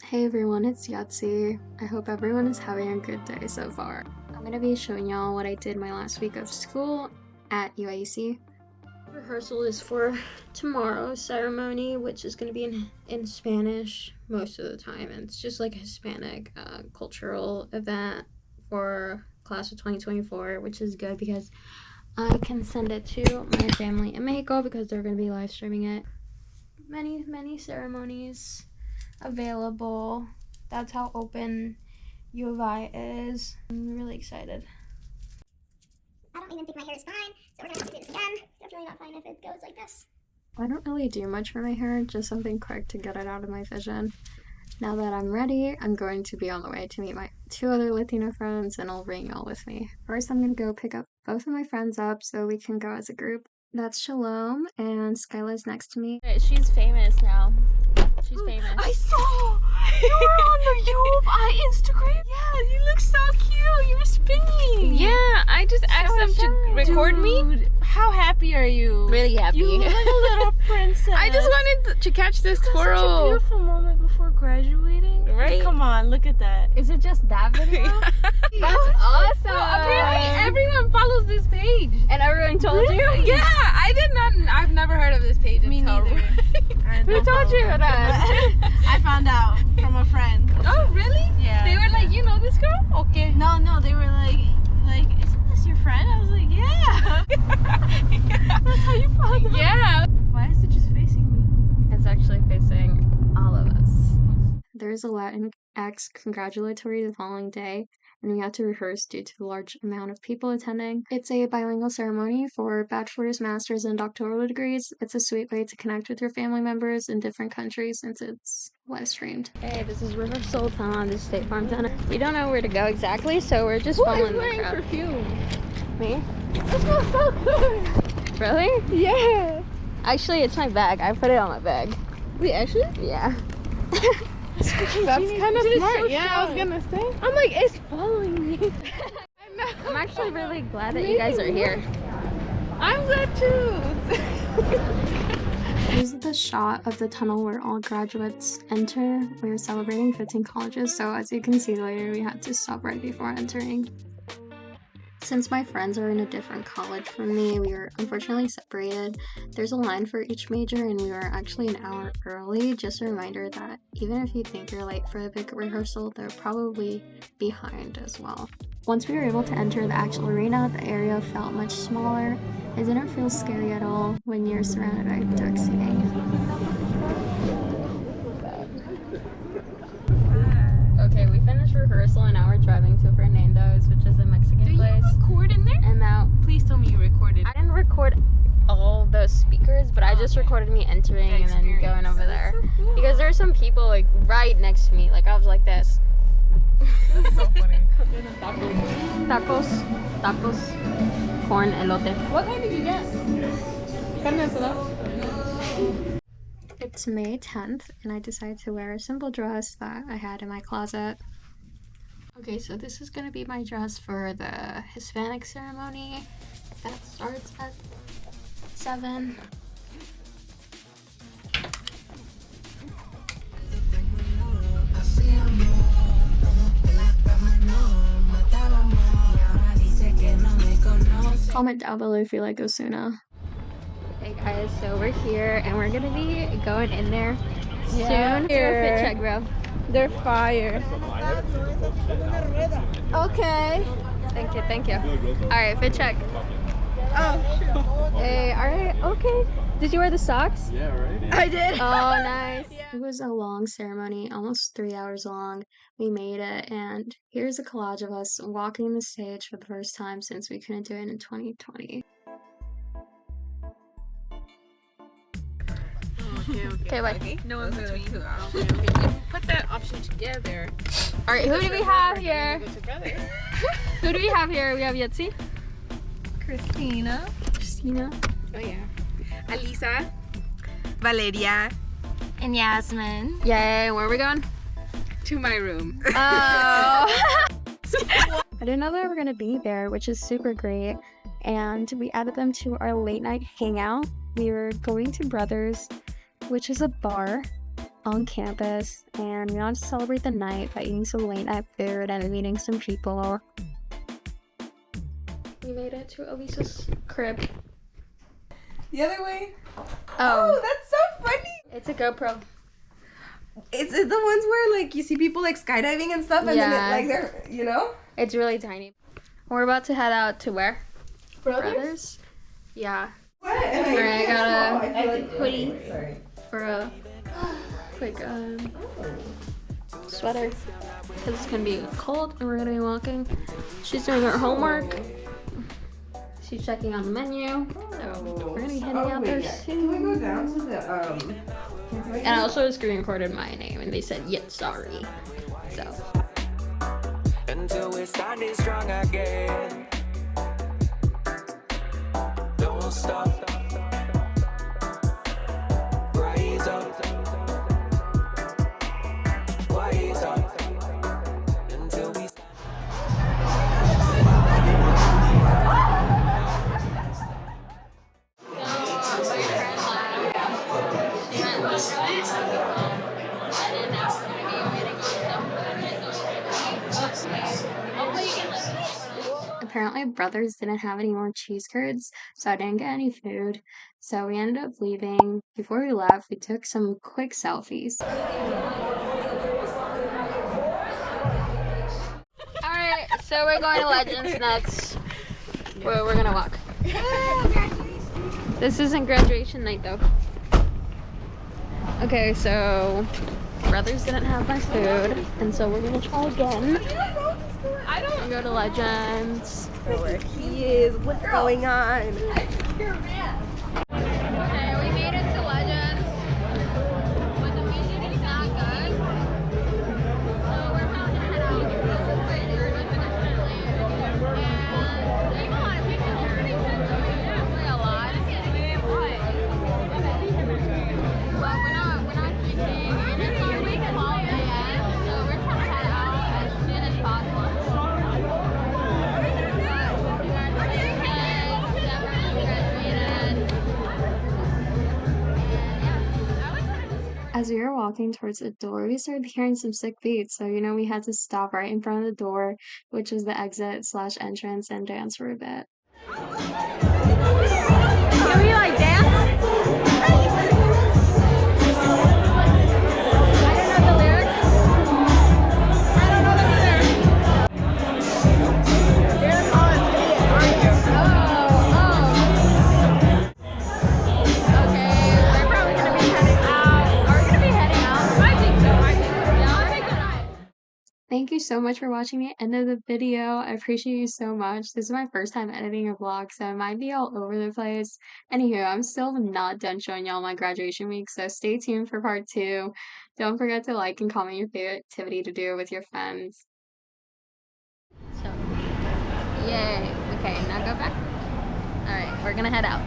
Hey everyone, it's Yetzi. I hope everyone is having a good day so far. I'm going to be showing y'all what I did my last week of school at UIUC. Rehearsal is for tomorrow's ceremony, which is going to be in Spanish most of the time. And it's just like a Hispanic cultural event for class of 2024, which is good because I can send it to my family in Mexico because they're going to be live streaming it. Many ceremonies available. That's how open U of I is. I'm really excited. I don't even think my hair is fine, so we're gonna have to do this again. Definitely not fine if it goes like this. I don't really do much for my hair, just something quick to get it out of my vision. Now that I'm ready, I'm going to be on the way to meet my 2 other Latino friends, and I'll bring y'all with me. First, I'm gonna go pick up both of my friends up so we can go as a group. That's Shalom, and Skyla's next to me. She's famous now. She's famous. I saw you were on the U of I Instagram. Yeah, you look so cute. You were spinning. Yeah, I just asked them to record me. Dude, how happy are you? Really happy. You look like a little princess. I just wanted to catch this Such a twirl. beautiful moment before graduating. Right? Come on, look at that. Is it just that video? That's awesome. Well, apparently everyone follows this page. And everyone told you? Yeah, I did not. I've never heard of this page. Me neither. Who told you that? I found out from a friend. Oh, really? Yeah. They were like, you know this girl? Okay. No, they were like, isn't this your friend? I was like, yeah. That's how you found out. Yeah. Why is it just facing me? It's actually facing all of us. There's a Latinx congratulatory the following day, and we had to rehearse due to the large amount of people attending. It's a bilingual ceremony for bachelor's, master's, and doctoral degrees. It's a sweet way to connect with your family members in different countries since it's live streamed. Hey, this is rehearsal time. This is State Farm Center. We don't know where to go exactly, so we're just following the crowd. Perfume? Me? It smells so good. Really? Yeah. Actually, it's my bag. I put it on my bag. Wait, actually? Yeah. That's kind of smart. So yeah, I was gonna say. I'm like, it's following me. I know. I'm actually really glad that you guys are here. I'm glad too. This is the shot of the tunnel where all graduates enter. We're celebrating 15 colleges, so as you can see later, we had to stop right before entering. Since my friends are in a different college from me, we were unfortunately separated. There's a line for each major, and we were actually an hour early. Just a reminder that even if you think you're late for the big rehearsal, they're probably behind as well. Once we were able to enter the actual arena, the area felt much smaller. It didn't feel scary at all when you're surrounded by dark seating. Okay, we finished rehearsal and now we're driving to Fernando's, which is a Mexican place. Record in there? And now, Please tell me you recorded. I didn't record all those speakers, but I just recorded me entering and then going over there. So cool. Because there are some people like right next to me, like I was like this. That's so funny. Tacos, corn, elote. What kind did you get? Carne asada. It's May 10th, and I decided to wear a simple dress that I had in my closet. Okay, so this is gonna be my dress for the Hispanic ceremony. That starts at 7. Comment down below if you like Osuna. Hey guys, so we're here and we're gonna be going in there soon. Do a fit check, bro. They're fire. Okay. Thank you. Alright, fit check. Oh, Hey, alright, okay. Did you wear the socks? Yeah, right? I did. Oh, nice. It was a long ceremony, almost 3 hours long. We made it, and here's a collage of us walking the stage for the first time since we couldn't do it in 2020. Okay, bye. No one's between. Okay. Put that option together. Alright, who do we have here? Who do we have here? We have Yetzi, Christina. Christina, Oh yeah. Alisa. Valeria. And Yasmin. yay, where are we going? To my room. Oh. I didn't know they were gonna be there, which is super great. And we added them to our late night hangout. We were going to Brothers, which is a bar on campus, and we wanted to celebrate the night by eating some late night food and meeting some people. We made it to Elisa's crib. The other way? Oh, That's so funny! it's a GoPro. Is it the ones where like you see people like skydiving and stuff and Yeah. then it, like they're, you know? It's really tiny. We're about to head out to where? Brothers? Yeah. What? Alright, I got a hoodie. for a quick sweater because it's gonna be cold and we're gonna be walking. She's doing her homework. She's checking on the menu. So we're gonna be heading out there Can we soon. go down to the And I also screen recorded my name and they said Yetzi. So until we're standing strong again. Don't stop. Rise up. Rise up. Until we apparently Brothers didn't have any more cheese curds, so I didn't get any food. So we ended up leaving. Before we left, we took some quick selfies. Alright, so we're going to Legends next. We're gonna walk. This isn't graduation night though. Okay, so Brothers didn't have my food, and so we're gonna try again. I don't We go to Legends. where he is. What's going on? Okay, we made it to Legends. But the music is not good. So we're about to head out. It's 30 minutes late. And they got a lot of people. Definitely a lot. But we're not drinking. And it's already 12 a.m. So we're trying to head out as soon as possible. As we were walking towards the door, we started hearing some sick beats, so we had to stop right in front of the door, which is the exit/entrance, and dance for a bit. Can we like dance? I don't know the lyrics. I don't know the lyrics. You're on stage, aren't you? Okay, we're probably gonna be heading out. Are we gonna be heading out? I think so. Yeah, I think so. Thank you so much for watching the end of the video. I appreciate you so much. This is my first time editing a vlog, so it might be all over the place. Anywho, I'm still not done showing y'all my graduation week, so stay tuned for part 2. Don't forget to like and comment your favorite activity to do with your friends. So, yay. Okay, now go back. Alright, we're gonna head out.